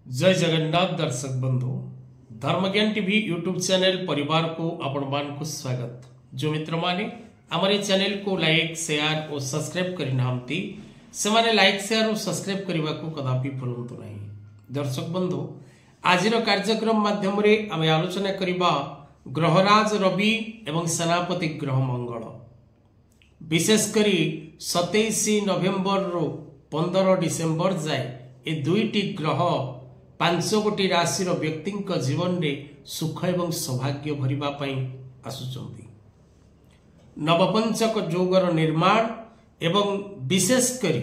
जय जगन्नाथ दर्शक बंधु धर्मज्ञान टीवी यूट्यूब चैनल परिवार को आपण मान को स्वागत। जो मित्र माने हमारे चैनल को लाइक शेयर और सब्सक्राइब करि नाहंती से माने लाइक शेयर और सब्सक्राइब करबा को कदापि भूलंतु नहीं। दर्शक बंधु आजिर कार्यक्रम माध्यम रे आमे आलोचना करिबा ग्रहराज रवि एवं सेनापति ग्रह मंगल, विशेष करी 27 नवेम्बर रो 15 डिसेम्बर जाए ए दुईटी ग्रह 5 गोटी राशि व्यक्ति जीवन रे सुख एवं सौभाग्य भरिबा पई आसुचंती। नवपंचक जोगर निर्माण एवं विशेष करी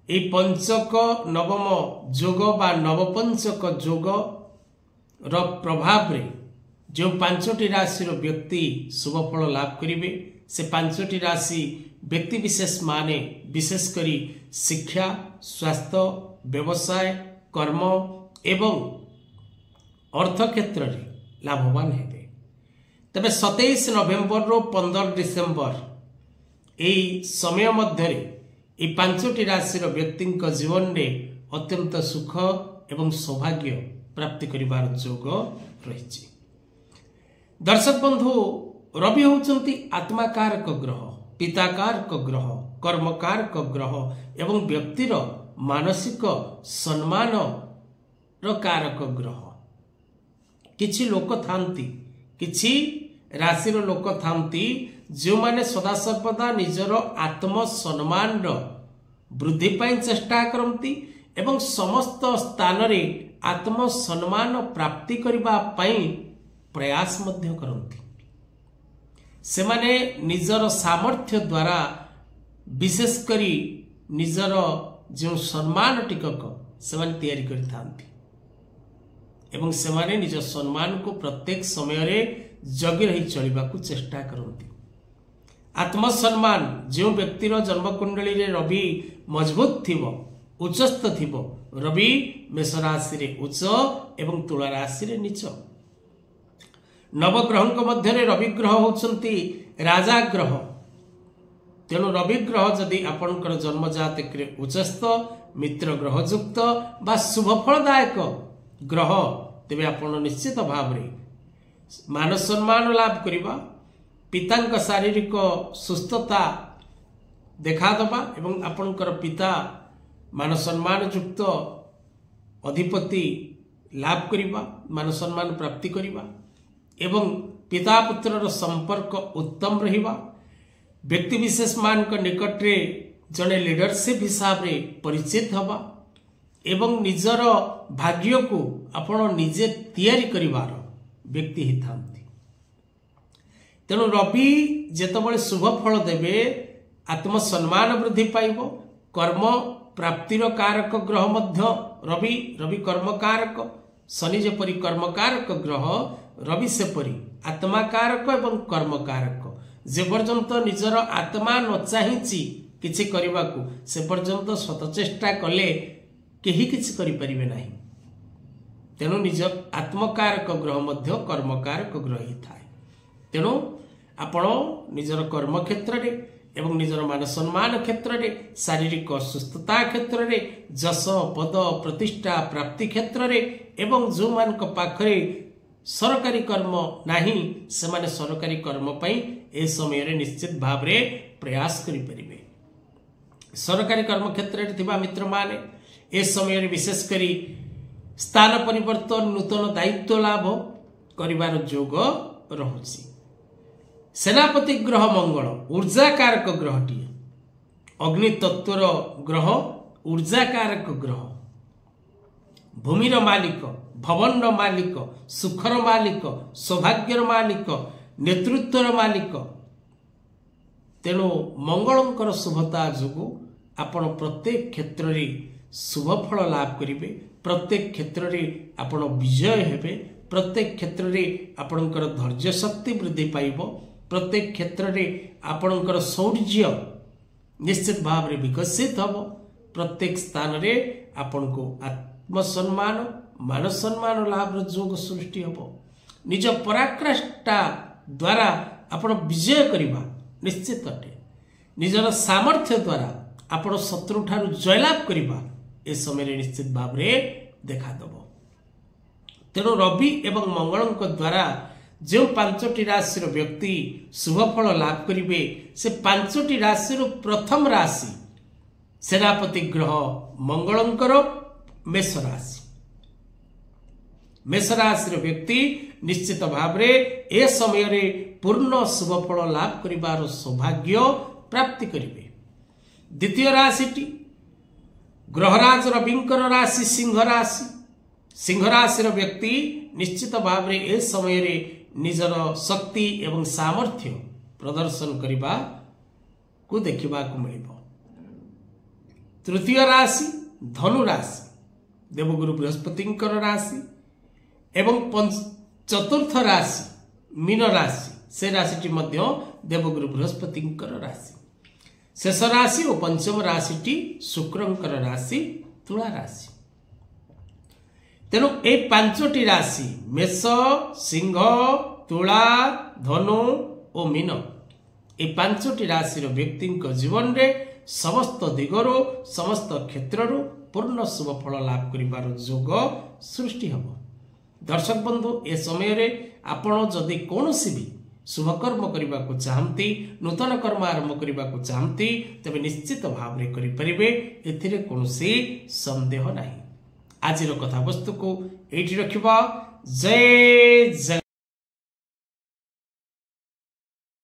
ए पंचक नवम जोग बा नवपंचक जोग र प्रभाव रे जो 5टी राशि व्यक्ति शुभ फल लाभ करिवे से 5टी राशि व्यक्ति विशेष माने विशेष करी शिक्षा, स्वास्थ्य, व्यवसाय, कर्म एवं अर्थ क्षेत्र रे लाभवान हेबे। तबे 27 नवेम्बर रो 15 डिसेम्बर एई समय मध्य ए 5टी राशि व्यक्ति जीवन रे अत्यंत सुख एवं सौभाग्य प्राप्ति करिवार जोग रहिछि। दर्शक बंधु रवि होचंती आत्माकारक ग्रह, पिताकारक ग्रह, कर्मकारक ग्रह एवं व्यक्तिर मानसिक सम्मान कारक ग्रह। किछि लोक थांती, किछि राशि लोक थांती जो माने सदा सर्वदा निजर आत्म सम्मान वृद्धि पाई चेष्टा करती एवं समस्त स्थान रे आत्म सम्मान प्राप्ति करबा पाई प्रयास मध्य करती। से माने निजर सामर्थ्य द्वारा विशेष करी निजर जो सम्मान टिकक से माने तैयारी करि थांती एवं से माने निज सम्मान को प्रत्येक समय रे जगी रही चलिबा को चेष्टा करती। आत्मसम्मान जो व्यक्तिर जन्मकुंडली रे रवि मजबूत थिबो, उच्चस्थ थिबो, रवि मेष राशि रे उच्च एवं तुला राशि रे नीच। नवग्रह मध्य रवि ग्रह होचंती राजा ग्रह। तेणु रवि ग्रह जदि आपणकर जन्म जातक रे उच्चस्थ मित्र ग्रह युक्त बा शुभ फलदायक ग्रह तेबे आपण निश्चित भाव रे मान सम्मान लाभ करिबा, पितांक शारीरिक सुस्थता देखा दबा एवं आपणकर पिता मान सम्मान युक्त अधिपति लाभ करिबा, मान सम्मान प्राप्ति करिबा एवं पिता पुत्र संपर्क उत्तम रहिबा। व्यक्ति विशेष मान का निकट रे जने लीडरशिप हिसाब रे परिचित हवा एवं निजर भाग्य को आपण निजे तैयारी करिवार व्यक्ति ही थांती। तेणु रवि जेतबळे शुभ फल देवे आत्म सम्मान वृद्धि पाइबो। कर्म प्राप्तिर कारक ग्रह मध्य रवि, रवि कर्म कारक, शनि जेपरि कर्म कारक ग्रह रवि सेपरि आत्मा कारक एवं कर्म कारक। जे पर्यंत निजर आत्मा न चाहिछि किछि करिबाकू से पर्यंत सतचेष्टा कले केही किछि करि परिबे नाही। तेणु निज आत्मकारक ग्रह मध्य कर्मकारक ग्रह ही थाए। तेणु आपण निजर कर्म क्षेत्र रे एवं निजर मान सम्मान क्षेत्र रे, शारीरिक सुस्थता क्षेत्र रे, जस पद प्रतिष्ठा प्राप्ति क्षेत्र रे एवं जो मान को पाखरे सरकारी कर्म नाही से माने सरकारी कर्म पई ए समय रे निश्चित भाव रे प्रयास करि परिबे। सरकारी कर्म क्षेत्र रे थिबा मित्र माने ए समय रे विशेष करी स्थान परिवर्तन, नूतन दायित्व लाभ करिवार जोग रहुछि। सेनापति ग्रह मंगल ऊर्जा कारक ग्रहटी, अग्नि तत्वर ग्रह, ऊर्जा कारक ग्रह, भूमिर मालिक, भवन मालिक, सुखर मालिक, सौभाग्यर मालिक, नेतृत्वर मालिक। तेणु मंगलंकर शुभता जोगु आपण प्रत्येक क्षेत्र रे शुभ फल लाभ करिवे, प्रत्येक क्षेत्र रे आपण विजय हेबे, प्रत्येक क्षेत्र रे आपणकर धैर्य शक्ति वृद्धि पाइबो, प्रत्येक क्षेत्र रे आपणकर शौर्य निश्चित भाव रे विकसित हबो। प्रत्येक स्थान रे आपनको आत्मसम्मान, मान सम्मान लाभ जोग सृष्टि हबो। निज पराक्रष्टा द्वारा आपण विजय करिबा निश्चित अटे। निजर सामर्थ्य द्वारा आपण शत्रु ठारू जयलाभ करिबा ए समय रे निश्चित भाव रे ଦେଖାଦେବ। ତେଣୁ ରବି ଏବଂ ମଙ୍ଗଳଙ୍କ ଦ୍ୱାରା ଯେଉଁ 5ଟି ରାଶିର ବ୍ୟକ୍ତି ଶୁଭଫଳ ଲାଭ କରିବେ, ସେ 5ଟି ରାଶିରୁ ପ୍ରଥମ ରାଶି ସେନାପତି ଗ୍ରହ ମଙ୍ଗଳଙ୍କର ମେଷ ରାଶି। ମେଷ ରାଶିର ବ୍ୟକ୍ତି ନିଶ୍ଚିତ ଭାବରେ ଏ ସମୟରେ ପୂର୍ଣ୍ଣ ଶୁଭଫଳ ଲାଭ କରିବାର ସୌଭାଗ୍ୟ ପ୍ରାପ୍ତି କରିବେ। ଦ୍ୱିତୀୟ ରାଶିଟି ଗ୍ରହରାଜ ରବିଙ୍କର ରାଶି ସିଂହ ରାଶି। ସିଂହ ରାଶିର ବ୍ୟକ୍ତି ନିଶ୍ଚିତ ଭାବରେ ଏ ସମୟରେ ନିଜର ଶକ୍ତି ଏବଂ ସାମର୍ଥ୍ୟ ପ୍ରଦର୍ଶନ କରିବାକୁ ଦେଖିବାକୁ ମିଳିବ। ତୃତୀୟ ରାଶି ଧନୁ ରାଶି, ଦେବଗୁରୁ ବୃହସ୍ପତିଙ୍କର ରାଶି। ଏବଂ ଚତୁର୍ଥ ରାଶି ମୀନ ରାଶି, ସେ ରାଶିଟି ମଧ୍ୟ ଦେବଗୁରୁ ବୃହସ୍ପତିଙ୍କର ରାଶି। ଶେଷ ରାଶି ଓ ପଞ୍ଚମ ରାଶିଟି ଶୁକ୍ରଙ୍କର ରାଶି ତୁଳା ରାଶି। ତେଣୁ এই 5ଟି ରାଶି ମେଷ, ସିଂହ, ତୁଳା, ଧନୁ ଓ ମୀନ, এই 5ଟି ରାଶିର ବ୍ୟକ୍ତିଙ୍କ ଜୀବନରେ ସମସ୍ତ ଦିଗରୁ ସମସ୍ତ କ୍ଷେତ୍ରରୁ ପୂର୍ଣ୍ଣ ଶୁଭଫଳ ଲାଭ କରିବାର ଯୋଗ ସୃଷ୍ଟି ହେବ। ଦର୍ଶକ ବନ୍ଧୁ, ଏ ସମୟରେ ଆପଣ ଯଦି କୌଣସି ବି ଶୁଭକର୍ମ କରିବାକୁ ଚାହାନ୍ତି, ନୂତନ କର୍ମ ଆରମ୍ଭ କରିବାକୁ ଚାହାନ୍ତି, ତେବେ ନିଶ୍ଚିତ ଭାବରେ କରିପାରିବେ, ଏଥିରେ କୌଣସି ସନ୍ଦେହ ନାହିଁ। ଆଜିର କଥାବସ୍ତୁକୁ ଏଇଠି ରଖିବା। ଜୟ ଜଗନ୍ନାଥ।